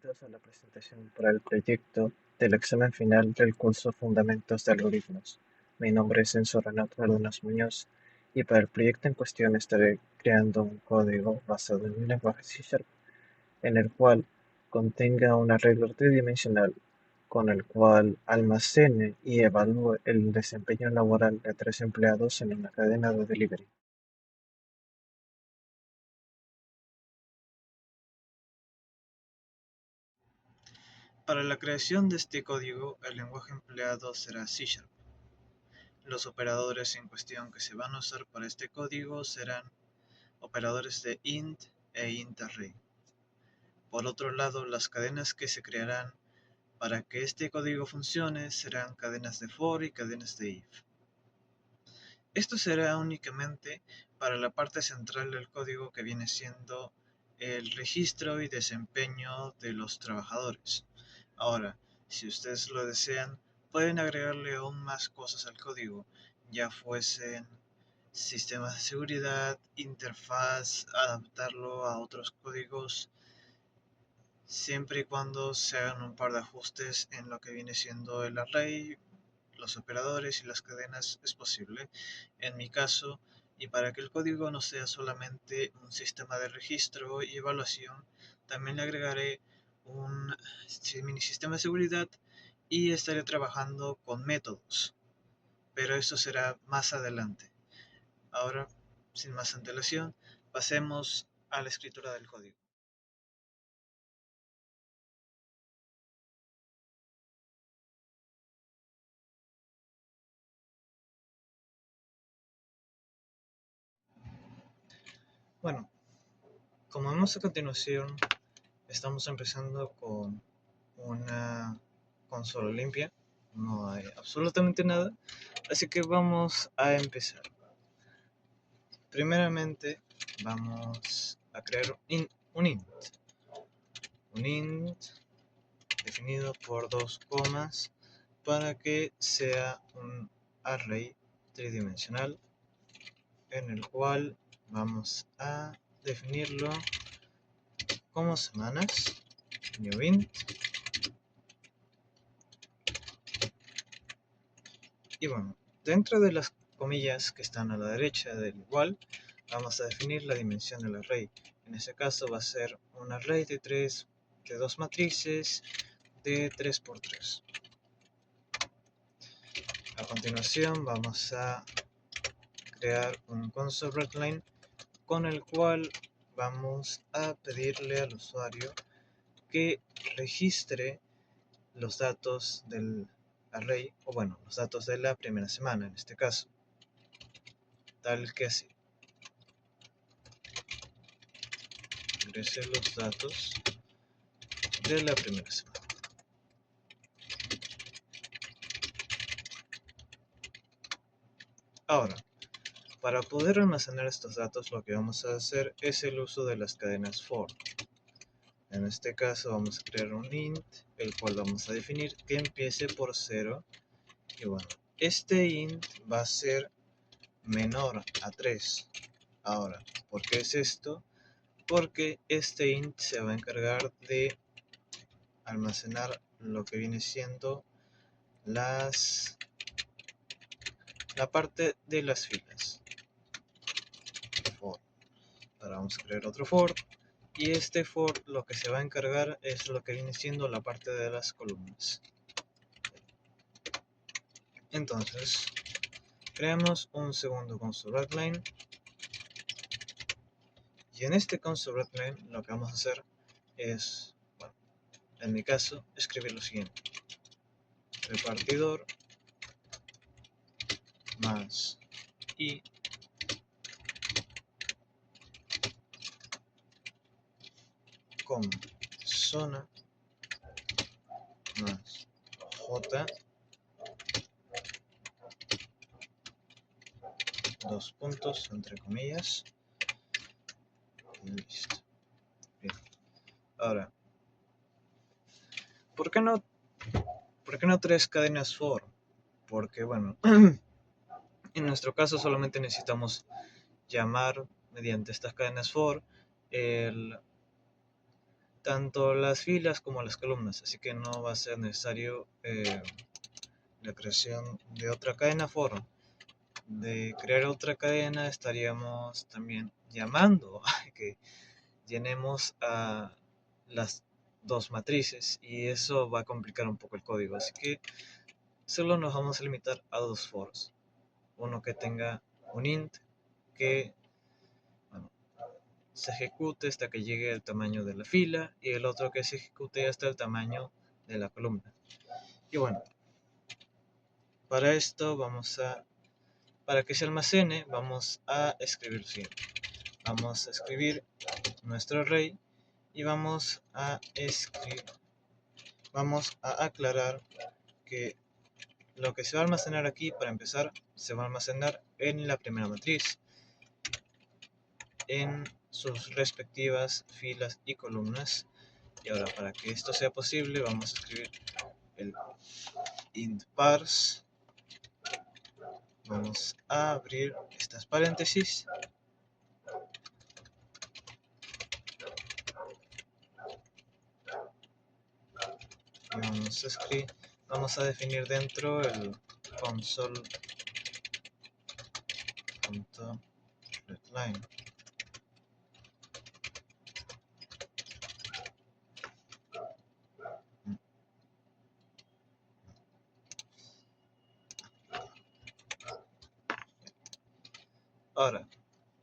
Bienvenidos a la presentación para el proyecto del examen final del curso Fundamentos de Algoritmos. Mi nombre es Enzo Renato Ardunas Muñoz y para el proyecto en cuestión estaré creando un código basado en un lenguaje C# en el cual contenga un arreglo tridimensional con el cual almacene y evalúe el desempeño laboral de 3 empleados en una cadena de delivery. Para la creación de este código, el lenguaje empleado será C#. Los operadores en cuestión que se van a usar para este código serán operadores de int e int array. Por otro lado, las cadenas que se crearán para que este código funcione serán cadenas de for y cadenas de if. Esto será únicamente para la parte central del código, que viene siendo el registro y desempeño de los trabajadores. Ahora, si ustedes lo desean, pueden agregarle aún más cosas al código, ya fuesen sistemas de seguridad, interfaz, adaptarlo a otros códigos, siempre y cuando se hagan un par de ajustes en lo que viene siendo el array, los operadores y las cadenas. Es posible. En mi caso, y para que el código no sea solamente un sistema de registro y evaluación, también le agregaré un mini sistema de seguridad y estaré trabajando con métodos, pero eso será más adelante. Ahora, sin más antelación, pasemos a la escritura del código. Bueno, como vemos a continuación, estamos empezando con una consola limpia, no hay absolutamente nada, así que vamos a empezar. Primeramente vamos a crear un int definido por dos comas para que sea un array tridimensional en el cual vamos a definirlo como semanas, new int. Y bueno, dentro de las comillas que están a la derecha del igual, vamos a definir la dimensión del array. En este caso va a ser un array de dos matrices de 3×3. A continuación vamos a crear un console.writeLine con el cual vamos a pedirle al usuario que registre los datos del array, o bueno, los datos de la primera semana en este caso, tal que así. Ingrese los datos de la primera semana. Ahora, para poder almacenar estos datos, lo que vamos a hacer es el uso de las cadenas for. En este caso vamos a crear un int, el cual vamos a definir que empiece por 0. Y bueno, este int va a ser menor a 3. Ahora, ¿por qué es esto? Porque este int se va a encargar de almacenar lo que viene siendo la parte de las filas. For. Ahora vamos a crear otro for, y este for lo que se va a encargar es lo que viene siendo la parte de las columnas. Entonces, creamos un segundo console.writeLine, y en este console.writeLine lo que vamos a hacer es, bueno, en mi caso, escribir lo siguiente: repartidor más i con zona más j, dos puntos entre comillas, y listo. Bien. Ahora, ¿por qué no 3 cadenas for? Porque bueno, en nuestro caso solamente necesitamos llamar mediante estas cadenas for el tanto las filas como las columnas, así que no va a ser necesario la creación de otra cadena for. De crear otra cadena estaríamos también llamando a que llenemos a las dos matrices y eso va a complicar un poco el código, así que solo nos vamos a limitar a dos fors. Uno que tenga un int que, bueno, se ejecute hasta que llegue al tamaño de la fila y el otro que se ejecute hasta el tamaño de la columna. Y bueno, para esto para que se almacene, vamos a escribir lo siguiente. Vamos a escribir nuestro array y vamos a aclarar que lo que se va a almacenar aquí, para empezar, se va a almacenar en la primera matriz, en sus respectivas filas y columnas. Y ahora, para que esto sea posible, vamos a escribir el int parse. Vamos a abrir estas paréntesis. Y vamos a definir dentro el console.readline. Ahora,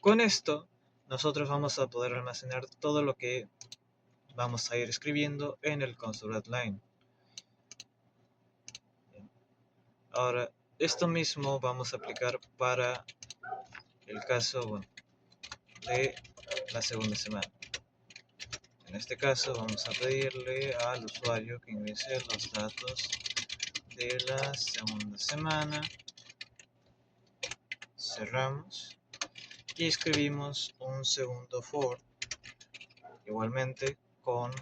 con esto, nosotros vamos a poder almacenar todo lo que vamos a ir escribiendo en el console.line. Ahora, esto mismo vamos a aplicar para el caso de la segunda semana. En este caso, vamos a pedirle al usuario que ingrese los datos de la segunda semana. Cerramos y escribimos un segundo for, igualmente con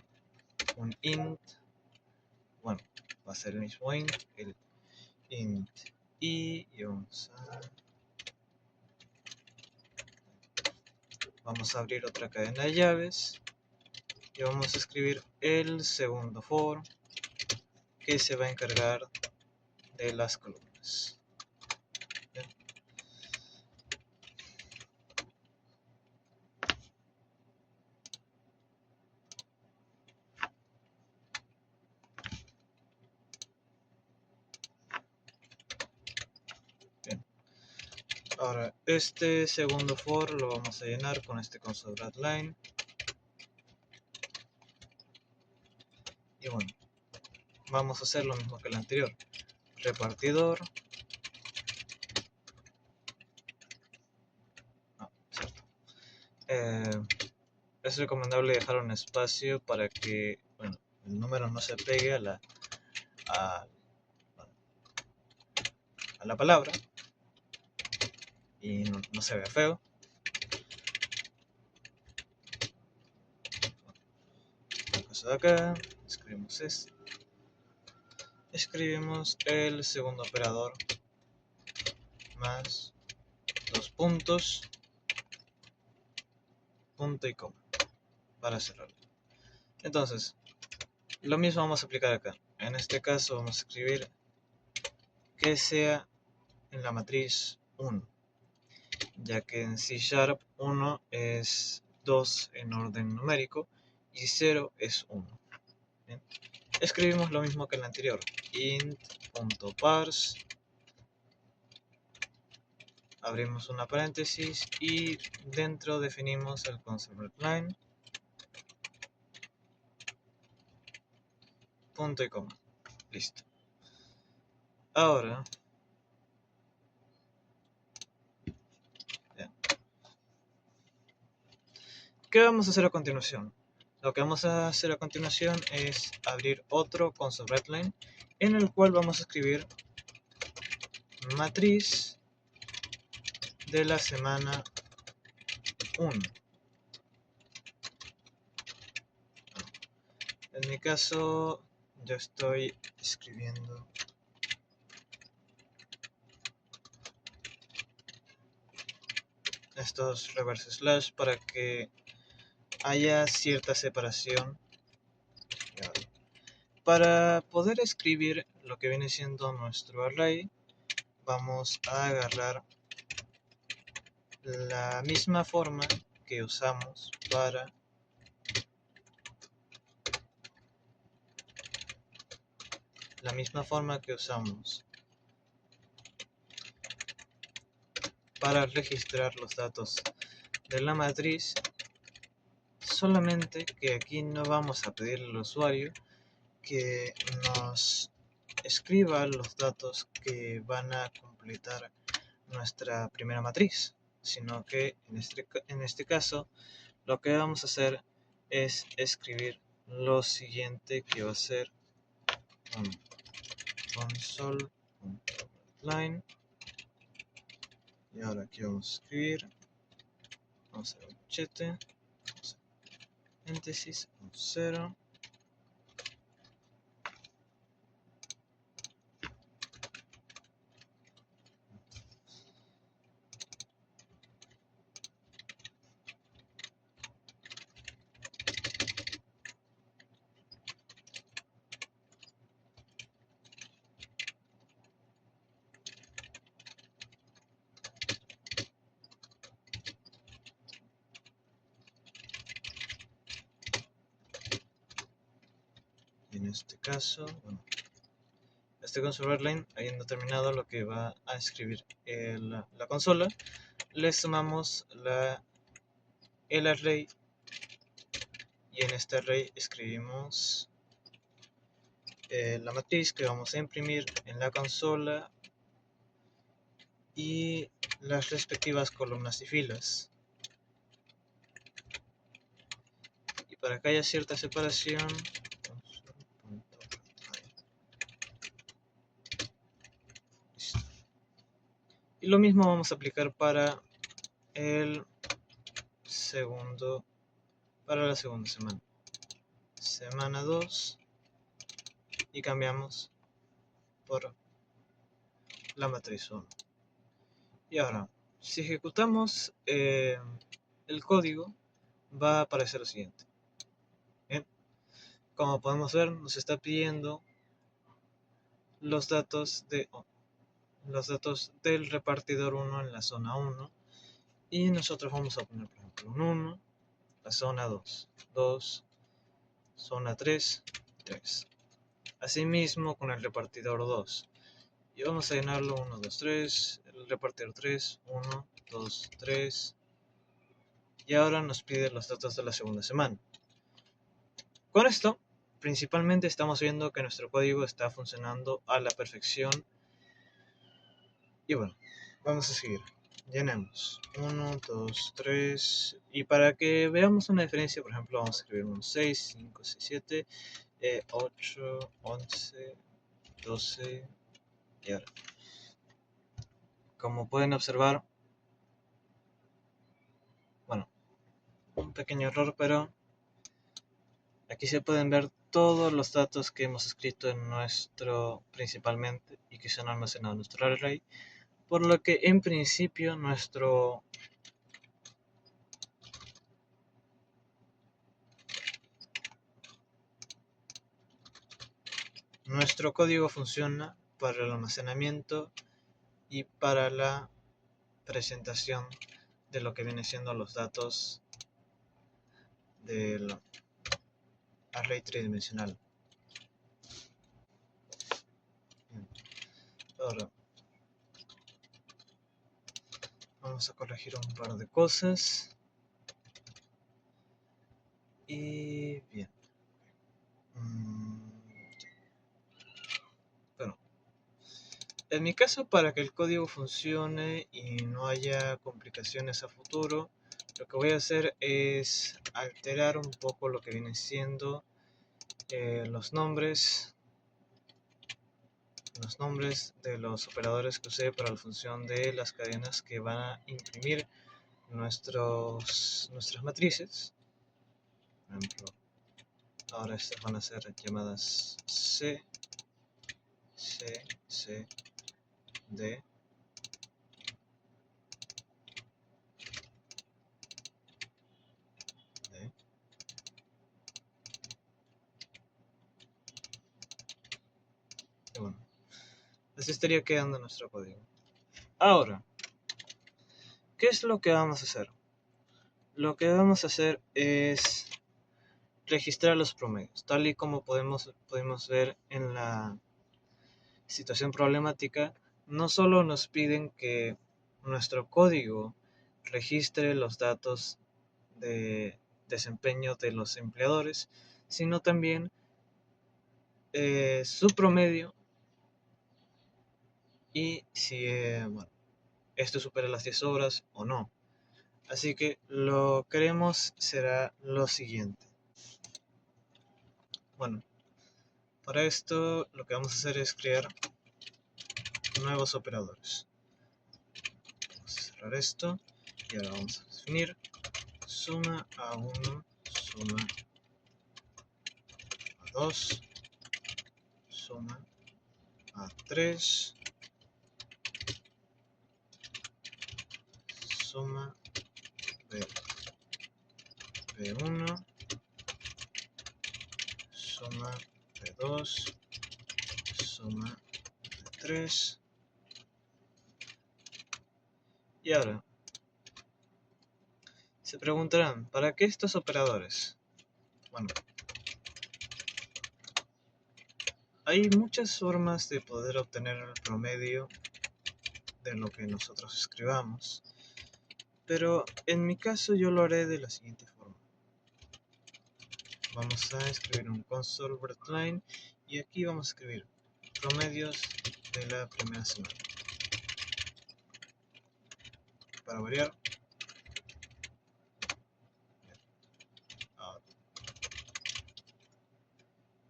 un int. Bueno, va a ser el mismo int, el int y vamos a abrir otra cadena de llaves y vamos a escribir el segundo for que se va a encargar de las columnas. Bien. Bien. Ahora, este segundo for lo vamos a llenar con este console.line. Y bueno, vamos a hacer lo mismo que el anterior. Repartidor. No, cierto. Es recomendable dejar un espacio para que el número no se pegue a, a la palabra y no se vea feo. De acá, escribimos el segundo operador más dos puntos, punto y coma para cerrarlo. Entonces, lo mismo vamos a aplicar acá. En este caso vamos a escribir que sea en la matriz 1, ya que en C# 1 es 2 en orden numérico y 0 es 1. Bien. Escribimos lo mismo que el anterior, int.parse, abrimos una paréntesis y dentro definimos el console.line, punto y coma. Listo. Ahora, bien. ¿Qué vamos a hacer a continuación? Lo que vamos a hacer a continuación es abrir otro console.line en el cual vamos a escribir matriz de la semana 1. En mi caso, yo estoy escribiendo estos reverse slash para que haya cierta separación Para poder escribir lo que viene siendo nuestro array, vamos a agarrar la misma forma que usamos para registrar los datos de la matriz, solamente que aquí no vamos a pedirle al usuario que nos escriba los datos que van a completar nuestra primera matriz, sino que en este caso lo que vamos a hacer es escribir lo siguiente, que va a ser un console.line. Y ahora aquí vamos a escribir, vamos a hacer un chete, paréntesis, 0. Y en este caso, bueno, este console.line, habiendo terminado lo que va a escribir la consola, le sumamos el array, y en este array escribimos la matriz que vamos a imprimir en la consola y las respectivas columnas y filas. Y para que haya cierta separación, y lo mismo vamos a aplicar para la segunda semana. Semana 2, y cambiamos por la matriz 1. Y ahora, si ejecutamos el código, va a aparecer lo siguiente. Bien, como podemos ver, nos está pidiendo los datos del repartidor 1 en la zona 1, y nosotros vamos a poner, por ejemplo, un 1, la zona 2, 2, zona 3, 3. Asimismo con el repartidor 2. Y vamos a llenarlo 1, 2, 3, el repartidor 3, 1, 2, 3. Y ahora nos pide los datos de la segunda semana. Con esto, principalmente estamos viendo que nuestro código está funcionando a la perfección. Y bueno, vamos a seguir. Llenemos 1, 2, 3. Y para que veamos una diferencia, por ejemplo, vamos a escribir un 6, 5, 6, 7, 8, 11, 12. Y ahora, como pueden observar, bueno, un pequeño error, pero aquí se pueden ver todos los datos que hemos escrito en principalmente, y que se han almacenado en nuestro array, por lo que en principio nuestro código funciona para el almacenamiento y para la presentación de lo que viene siendo los datos del array tridimensional. Ahora vamos a corregir un par de cosas. Y bien. Bueno, en mi caso, para que el código funcione y no haya complicaciones a futuro, lo que voy a hacer es alterar un poco lo que viene siendo los nombres de los operadores que usé para la función de las cadenas que van a imprimir nuestras matrices. Por ejemplo, ahora estas van a ser llamadas C, C, C, D, D. Así estaría quedando nuestro código. Ahora, ¿qué es lo que vamos a hacer? Lo que vamos a hacer es registrar los promedios, tal y como podemos ver en la situación problemática. No solo nos piden que nuestro código registre los datos de desempeño de los empleadores, sino también su promedio y si esto supera las 10 horas o no. Así que lo que haremos será lo siguiente. Bueno, para esto lo que vamos a hacer es crear nuevos operadores. Vamos a cerrar esto y ahora vamos a definir suma a 1, suma a 2, suma a 3, suma B1, suma B2, suma B3. Y ahora, se preguntarán, ¿para qué estos operadores? Bueno, hay muchas formas de poder obtener el promedio de lo que nosotros escribamos, pero en mi caso yo lo haré de la siguiente forma. Vamos a escribir un console breadline y aquí vamos a escribir promedios de la primera semana. Para variar, ahora,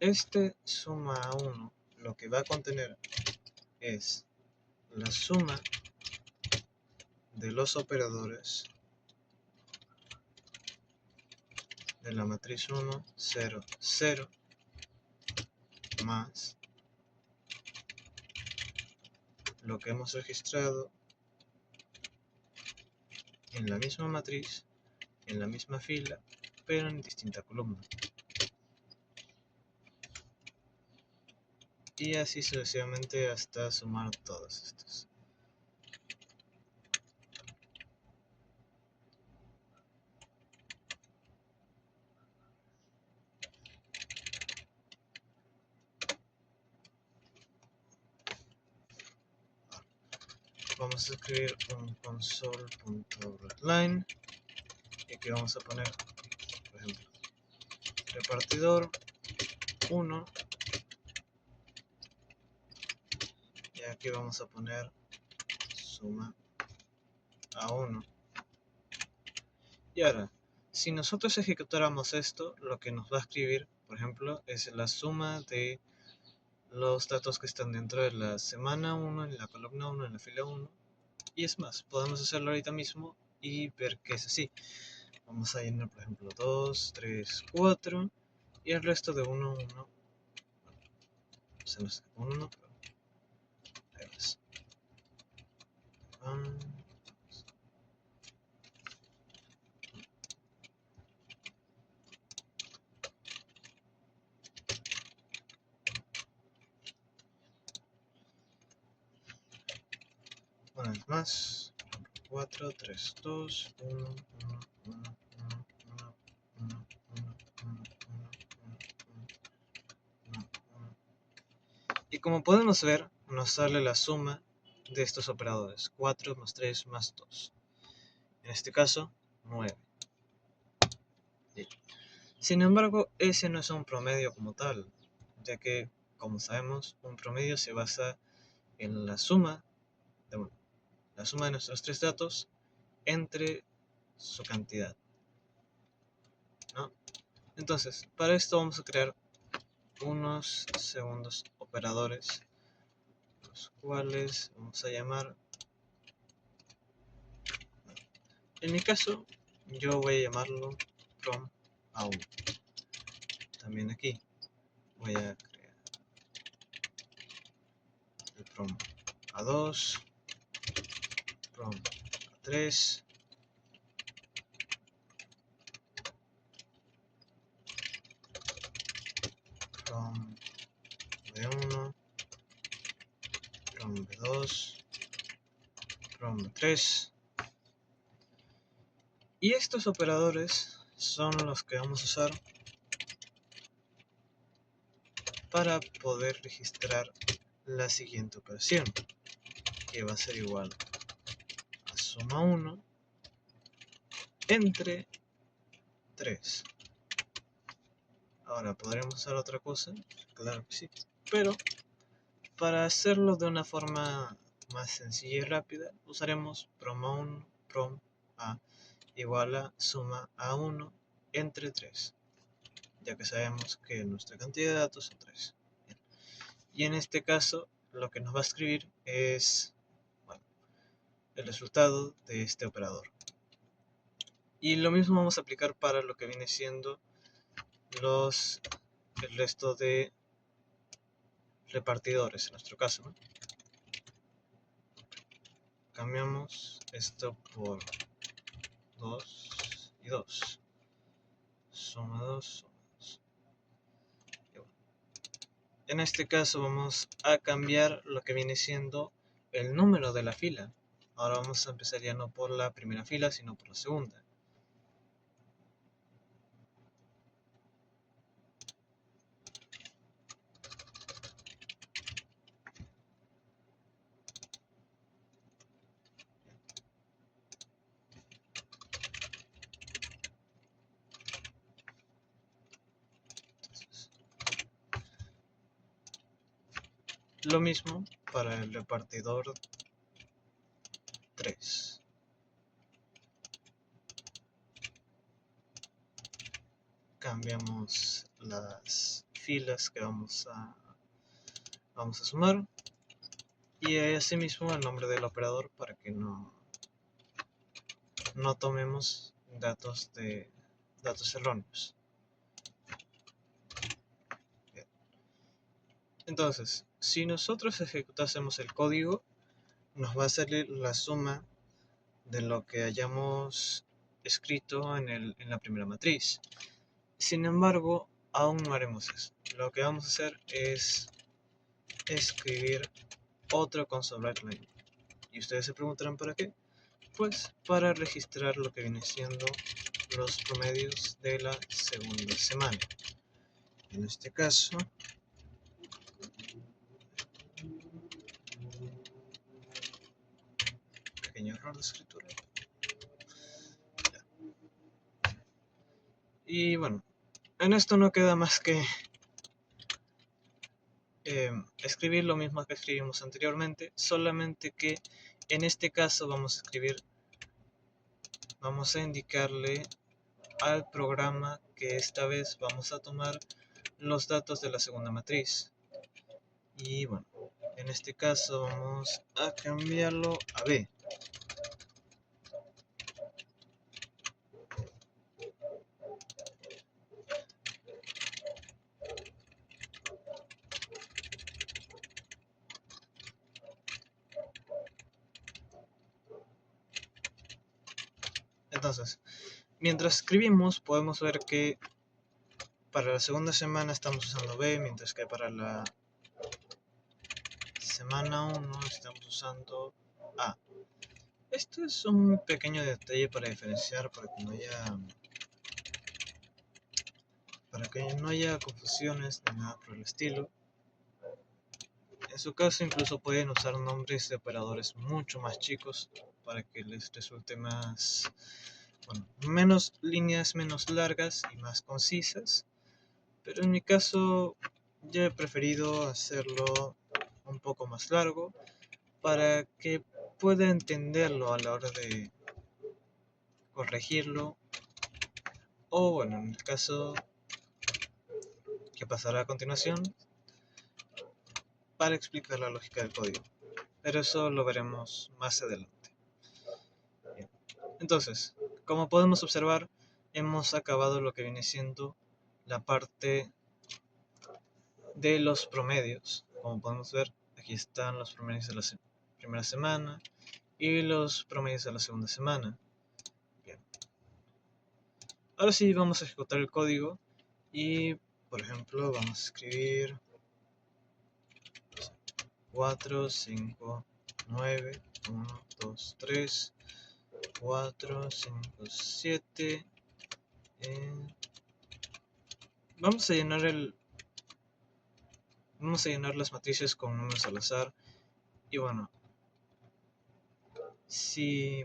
este suma a 1 lo que va a contener es la suma de los operadores de la matriz 1, 0, 0 más lo que hemos registrado en la misma matriz, en la misma fila, pero en distinta columna. Y así sucesivamente hasta sumar todos estos. Vamos a escribir un console.readline y aquí vamos a poner, por ejemplo, repartidor 1 y aquí vamos a poner suma a 1. Y ahora, si nosotros ejecutáramos esto, lo que nos va a escribir, por ejemplo, es la suma de los datos que están dentro de la semana 1, en la columna 1, en la fila 1. Y es más, podemos hacerlo ahorita mismo y ver que es así. Vamos a llenar, por ejemplo, 2, 3, 4 y el resto de 1, 1. Se nos queda 1, pero ahí vas. Una vez más. 4, 3, 2, 1, 1, 1, 1, 1, 1, 1, 1, 1, 1, 1. Y como podemos ver, nos sale la suma de estos operadores, 4 más 3 más 2. En este caso, 9. Sin embargo, ese no es un promedio como tal, ya que, como sabemos, un promedio se basa en la suma de nuestros tres datos entre su cantidad, ¿no? Entonces, para esto vamos a crear unos segundos operadores, los cuales vamos a llamar, en mi caso, yo voy a llamarlo prom a1. También aquí voy a crear el prom a2, prom a3, prom b1, prom prom B2, prom B3. Y estos operadores son los que vamos a usar para poder registrar la siguiente operación, que va a ser igual a suma 1 entre 3. Ahora, ¿podremos usar otra cosa? Claro que sí. Pero para hacerlo de una forma más sencilla y rápida, usaremos prom1 prom a igual a suma a1 entre 3, ya que sabemos que nuestra cantidad de datos son 3. Y en este caso, lo que nos va a escribir es, bueno, el resultado de este operador. Y lo mismo vamos a aplicar para lo que viene siendo el resto de repartidores, en nuestro caso, ¿no? Cambiamos esto por 2 y 2. Suma 2, suma 2. En este caso vamos a cambiar lo que viene siendo el número de la fila. Ahora vamos a empezar ya no por la primera fila, sino por la segunda. Entonces, lo mismo para el repartidor 3. Cambiamos las filas que vamos a sumar y asimismo el nombre del operador para que no tomemos datos erróneos. Bien. Entonces, si nosotros ejecutásemos el código, nos va a salir la suma de lo que hayamos escrito en la primera matriz. Sin embargo, aún no haremos eso. Lo que vamos a hacer es escribir otro console.write-line. Y ustedes se preguntarán ¿para qué? Pues para registrar lo que viene siendo los promedios de la segunda semana. En este caso, pequeño error de escritura. Y bueno, en esto no queda más que escribir lo mismo que escribimos anteriormente, solamente que en este caso vamos a indicarle al programa que esta vez vamos a tomar los datos de la segunda matriz. Y bueno, en este caso vamos a cambiarlo a B. Entonces, mientras escribimos podemos ver que para la segunda semana estamos usando B, mientras que para la semana 1 estamos usando A. Este es un pequeño detalle para diferenciar, para que no haya confusiones ni nada por el estilo. En su caso incluso pueden usar nombres de operadores mucho más chicos para que les resulte más, bueno, menos líneas menos largas y más concisas. Pero en mi caso yo he preferido hacerlo un poco más largo para que pueda entenderlo a la hora de corregirlo, o bueno, en el caso que pasará a continuación para explicar la lógica del código, pero eso lo veremos más adelante. Bien. Entonces, como podemos observar, hemos acabado lo que viene siendo la parte de los promedios. Como podemos ver, aquí están los promedios de la primera semana y los promedios de la segunda semana. Bien. Ahora sí vamos a ejecutar el código y, por ejemplo, vamos a escribir 4, 5, 9, 1, 2, 3, 4, 5, 7. Vamos a llenar las matrices con números al azar. Y bueno, si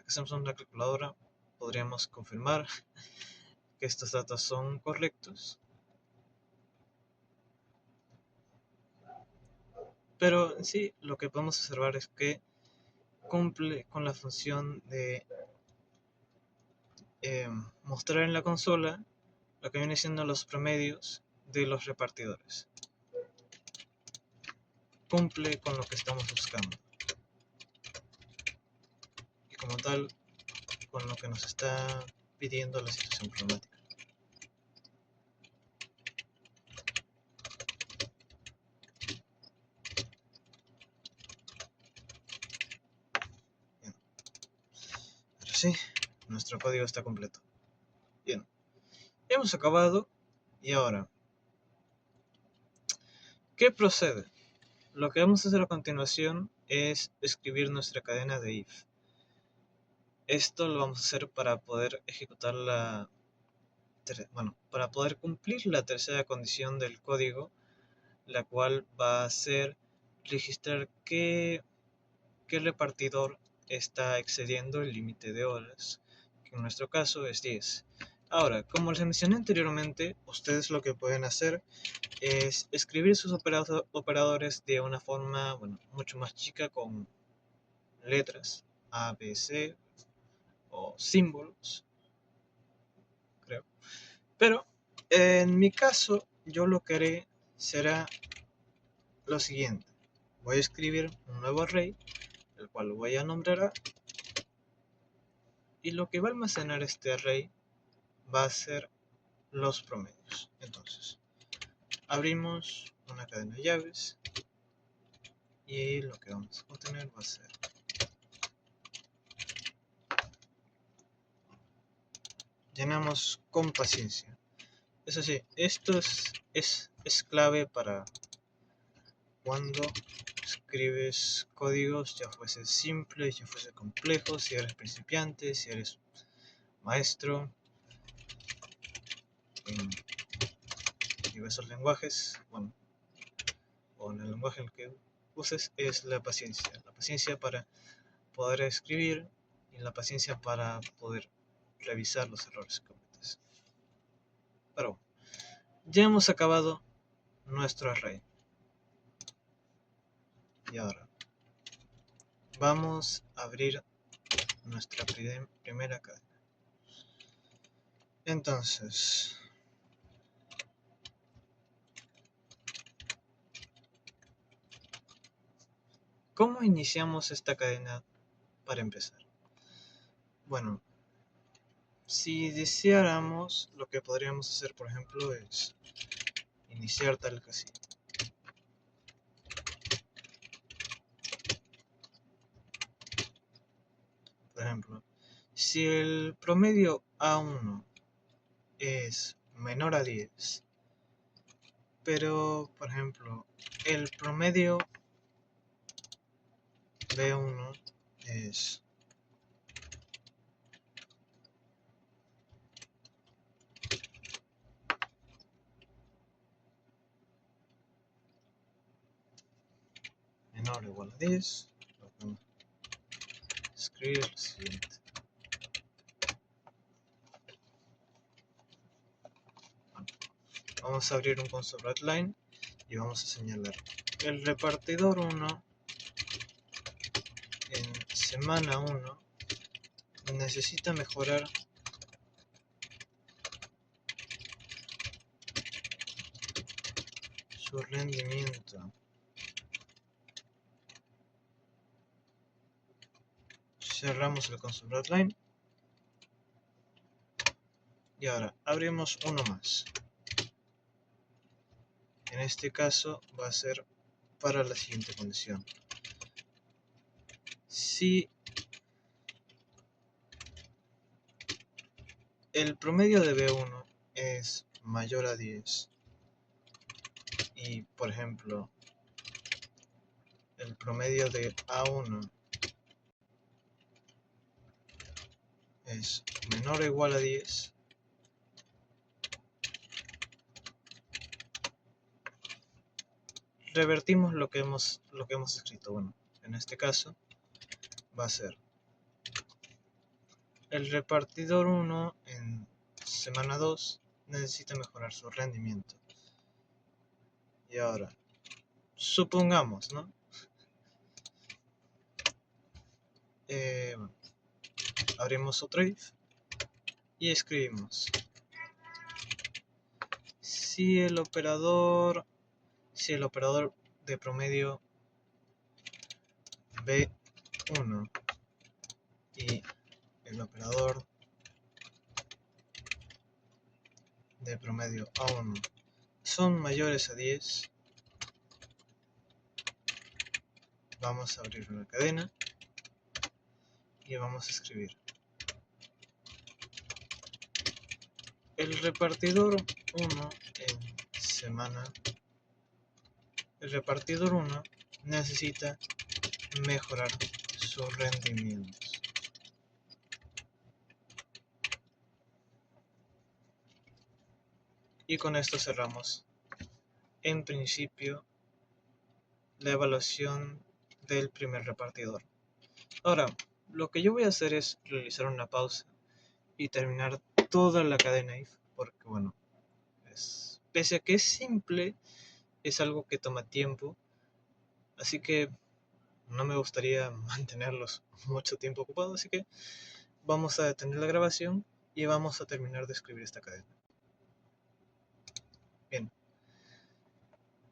hacemos una calculadora, podríamos confirmar que estos datos son correctos. Pero en sí, lo que podemos observar es que cumple con la función de mostrar en la consola lo que viene siendo los promedios de los repartidores. Cumple con lo que estamos buscando. Y como tal, con lo que nos está pidiendo la situación problemática. Bien. Ahora sí, nuestro código está completo. Bien, hemos acabado. Y ahora, ¿qué procede? Lo que vamos a hacer a continuación es escribir nuestra cadena de if. Esto lo vamos a hacer para poder ejecutar para poder cumplir la tercera condición del código, la cual va a ser registrar qué repartidor está excediendo el límite de horas, que en nuestro caso es 10. Ahora, como les mencioné anteriormente, ustedes lo que pueden hacer es escribir sus operadores de una forma mucho más chica, con letras A, B, C o símbolos, creo. Pero en mi caso, yo lo que haré será lo siguiente. Voy a escribir un nuevo array, el cual lo voy a nombrar A, y lo que va a almacenar este array va a ser los promedios. Entonces, abrimos una cadena de llaves y lo que vamos a obtener va a ser llenamos con paciencia. Eso sí, esto es clave para cuando escribes códigos, ya fuese simple, ya fuese complejo, si eres principiante, si eres maestro en diversos lenguajes, o en el lenguaje en el que uses, es la paciencia para poder escribir y la paciencia para poder revisar los errores que cometes. Pero ya hemos acabado nuestro array. Y ahora vamos a abrir nuestra primera cadena. Entonces, ¿cómo iniciamos esta cadena para empezar? Bueno, si deseáramos, lo que podríamos hacer, por ejemplo, es iniciar tal que así. Por ejemplo, si el promedio A1 es menor a 10, pero, por ejemplo, el promedio B1 es menor o igual a 10, vamos a escribir lo siguiente. Vamos a abrir un console.writeline y vamos a señalar el repartidor 1 en semana 1 necesita mejorar su rendimiento. Cerramos el console.writeline y ahora abrimos uno más. En este caso va a ser para la siguiente condición. Si el promedio de B1 es mayor a 10 y, por ejemplo, promedio de A1 es menor o igual a 10, revertimos lo que hemos escrito. Bueno, en este caso va a ser el repartidor 1 en semana 2 necesita mejorar su rendimiento. Y ahora, supongamos, ¿no? Bueno, abrimos otro if y escribimos si el operador de promedio B1 y el operador de promedio A1 son mayores a 10, vamos a abrir una cadena y vamos a escribir el repartidor 1 en semana. El repartidor 1 necesita mejorar sus rendimientos. Y con esto cerramos, en principio, la evaluación del primer repartidor. Ahora, lo que yo voy a hacer es realizar una pausa y terminar toda la cadena if, porque bueno, pese a que es simple, es algo que toma tiempo, así que no me gustaría mantenerlos mucho tiempo ocupados, así que vamos a detener la grabación y vamos a terminar de escribir esta cadena. Bien,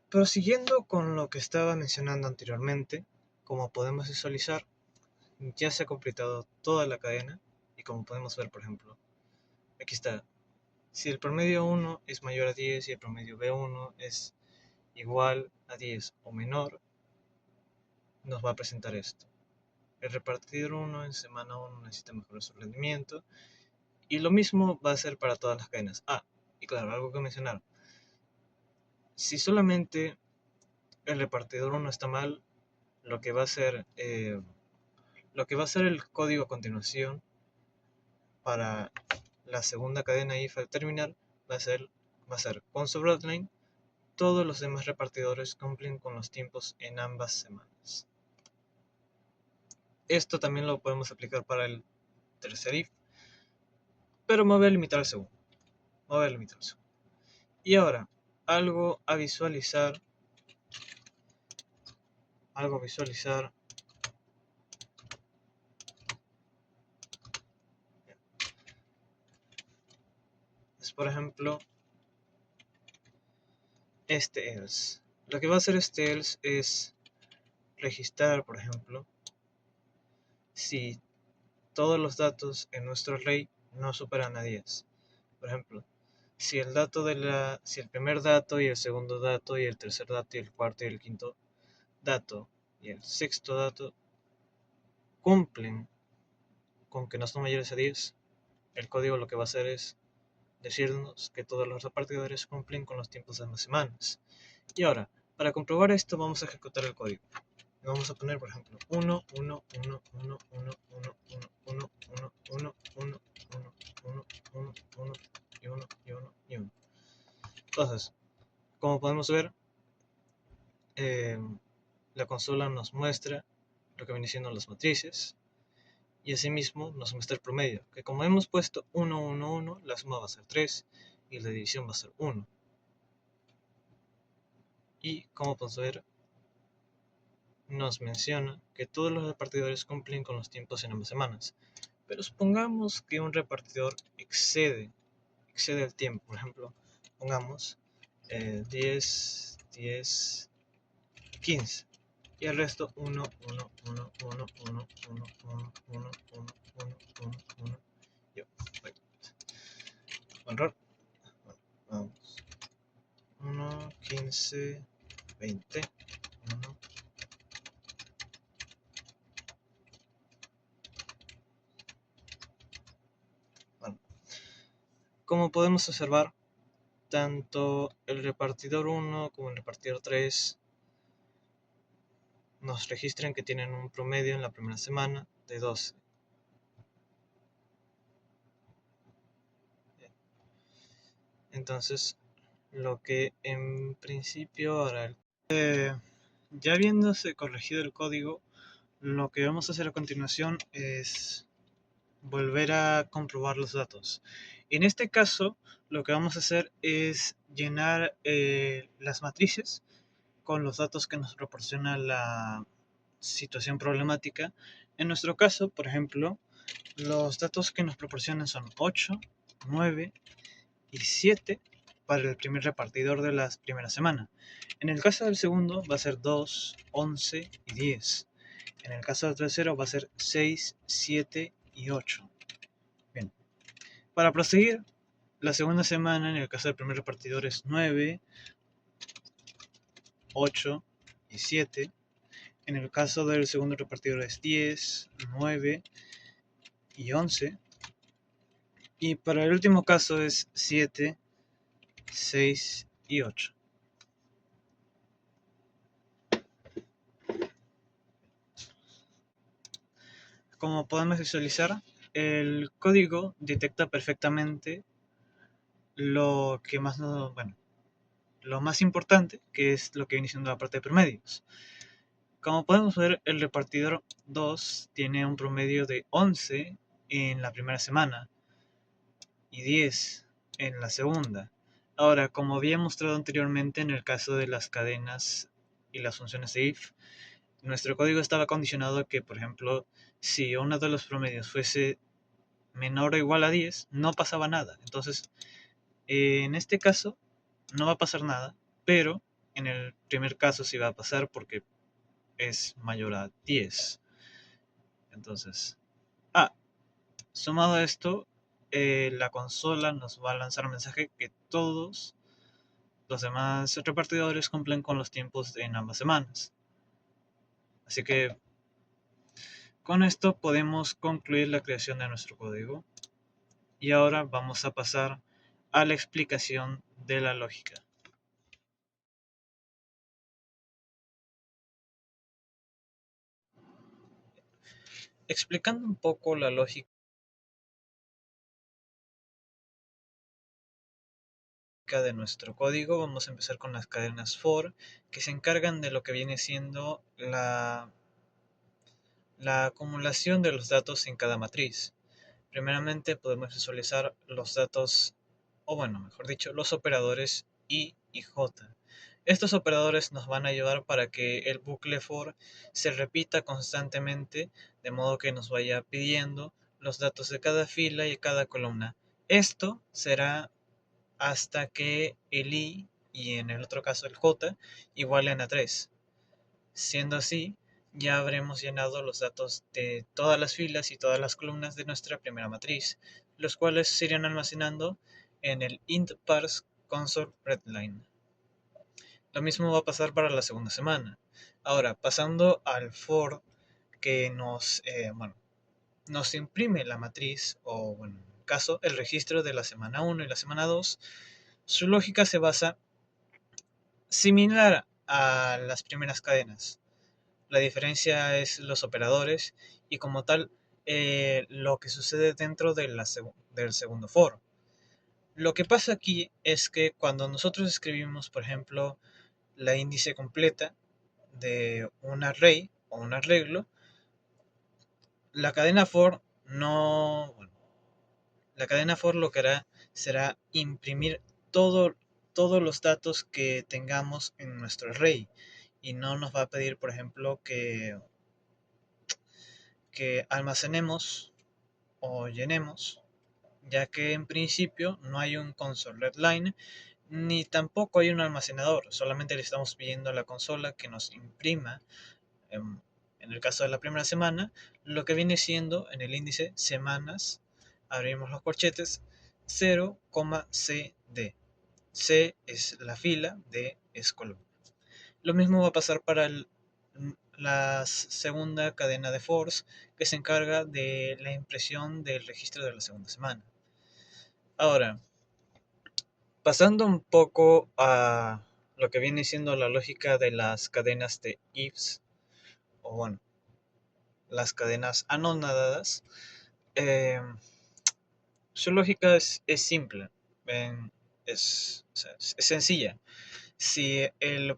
prosiguiendo con lo que estaba mencionando anteriormente, como podemos visualizar, ya se ha completado toda la cadena y como podemos ver, por ejemplo, aquí está, si el promedio 1 es mayor a 10 y el promedio B1 es igual a 10 o menor, nos va a presentar esto. El repartidor 1 en semana 1 necesita mejorar su rendimiento y lo mismo va a ser para todas las cadenas. Y claro, algo que mencionar, si solamente el repartidor 1 está mal, lo que va a ser el código a continuación para la segunda cadena if al terminar va a ser console.writeline. Todos los demás repartidores cumplen con los tiempos en ambas semanas. Esto también lo podemos aplicar para el tercer if, pero me voy a limitar al segundo. Y ahora, algo a visualizar es, por ejemplo, este else. Lo que va a hacer este else es registrar, por ejemplo, si todos los datos en nuestro array no superan a 10. Por ejemplo, si el primer dato y el segundo dato y el tercer dato y el cuarto y el quinto dato y el sexto dato cumplen con que no son mayores a 10, el código lo que va a hacer es decirnos que todos los repartidores cumplen con los tiempos de ambas semanas. Y ahora, para comprobar esto vamos a ejecutar el código. Vamos a poner, por ejemplo, 1, 1, 1, 1, 1, 1, 1, 1, 1, 1, 1, 1, 1, 1, 1, y 1, y 1, y 1. Entonces, como podemos ver, la consola nos muestra lo que viene siendo las matrices y asimismo nos muestra el promedio, que como hemos puesto 1, 1, 1, la suma va a ser 3 y la división va a ser 1. Y como podemos ver, nos menciona que todos los repartidores cumplen con los tiempos en ambas semanas. Pero supongamos que un repartidor excede el tiempo. Por ejemplo, pongamos 10, 10, 15. Y el resto 1, 1, 1, 1, 1, 1, 1, 1, 1, 1, 1, 1. Error. Vamos. 1, 15, 20, 1. Bueno, como podemos observar, tanto el repartidor 1 como el repartidor 3 nos registran que tienen un promedio en la primera semana de 12. Entonces, lo que en principio hará ya habiéndose corregido el código, lo que vamos a hacer a continuación es volver a comprobar los datos. En este caso, lo que vamos a hacer es llenar las matrices con los datos que nos proporciona la situación problemática. En nuestro caso, por ejemplo, los datos que nos proporcionan son 8, 9 y 7 para el primer repartidor de la primera semana. En el caso del segundo va a ser 2, 11 y 10. En el caso del tercero va a ser 6, 7 y 8. Bien. Para proseguir, la segunda semana en el caso del primer repartidor es 9, 8 y 7. En el caso del segundo repartidor es 10, 9 y 11. Y para el último caso es 7, 6 y 8. Como podemos visualizar, el código detecta perfectamente lo que más bueno, lo más importante, que es lo que viene siendo la parte de promedios. Como podemos ver, el repartidor 2 tiene un promedio de 11 en la primera semana y 10 en la segunda. Ahora, como había mostrado anteriormente en el caso de las cadenas y las funciones de if, nuestro código estaba condicionado a que, por ejemplo, si uno de los promedios fuese menor o igual a 10, no pasaba nada. Entonces, en este caso, no va a pasar nada, pero en el primer caso sí va a pasar porque es mayor a 10. Entonces, sumado a esto, la consola nos va a lanzar un mensaje que todos los demás repartidores cumplen con los tiempos en ambas semanas. Así que con esto podemos concluir la creación de nuestro código. Y ahora vamos a pasar a la explicación de la lógica. Explicando un poco la lógica de nuestro código, vamos a empezar con las cadenas for, que se encargan de lo que viene siendo la acumulación de los datos en cada matriz. Primeramente podemos visualizar los datos, o bueno, mejor dicho, los operadores I y J. Estos operadores nos van a ayudar para que el bucle for se repita constantemente, de modo que nos vaya pidiendo los datos de cada fila y cada columna. Esto será hasta que el I y en el otro caso el J igualen a 3. Siendo así, ya habremos llenado los datos de todas las filas y todas las columnas de nuestra primera matriz, los cuales se irán almacenando en el int parse console readline. Lo mismo va a pasar para la segunda semana. Ahora, pasando al for que nos imprime la matriz, o bueno, en el caso, el registro de la semana 1 y la semana 2, su lógica se basa similar a las primeras cadenas. La diferencia es los operadores y como tal lo que sucede dentro de del segundo for. Lo que pasa aquí es que cuando nosotros escribimos, por ejemplo, la índice completa de un array o un arreglo, la cadena for no, bueno, la cadena for lo que hará será imprimir todos los datos que tengamos en nuestro array y no nos va a pedir, por ejemplo, que almacenemos o llenemos, ya que en principio no hay un console readline ni tampoco hay un almacenador, solamente le estamos pidiendo a la consola que nos imprima, en el caso de la primera semana, lo que viene siendo en el índice semanas, abrimos los corchetes, 0,cd. C es la fila, D es columna. Lo mismo va a pasar para la segunda cadena de force, que se encarga de la impresión del registro de la segunda semana. Ahora, pasando un poco a lo que viene siendo la lógica de las cadenas de ifs, o bueno, las cadenas anonadadas, eh, su lógica es simple, ven, o sea, es sencilla. Si el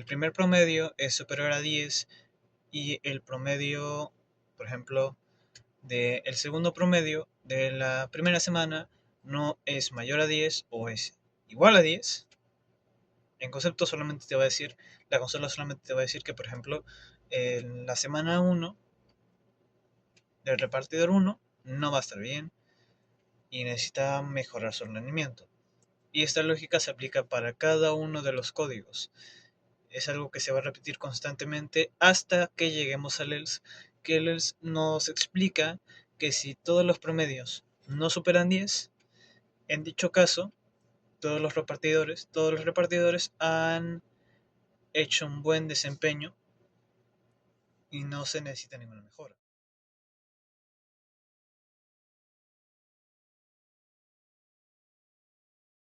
primer promedio es superior a 10 y el promedio, por ejemplo, del segundo promedio de la primera semana no es mayor a 10 o es igual a 10, en concepto solamente te va a decir, la consola solamente te va a decir que, por ejemplo, en la semana uno del repartidor uno no va a estar bien y necesita mejorar su rendimiento. Y esta lógica se aplica para cada uno de los códigos. Es algo que se va a repetir constantemente hasta que lleguemos al else, que el else nos explica que si todos los promedios no superan 10, en dicho caso, todos los repartidores han hecho un buen desempeño y no se necesita ninguna mejora.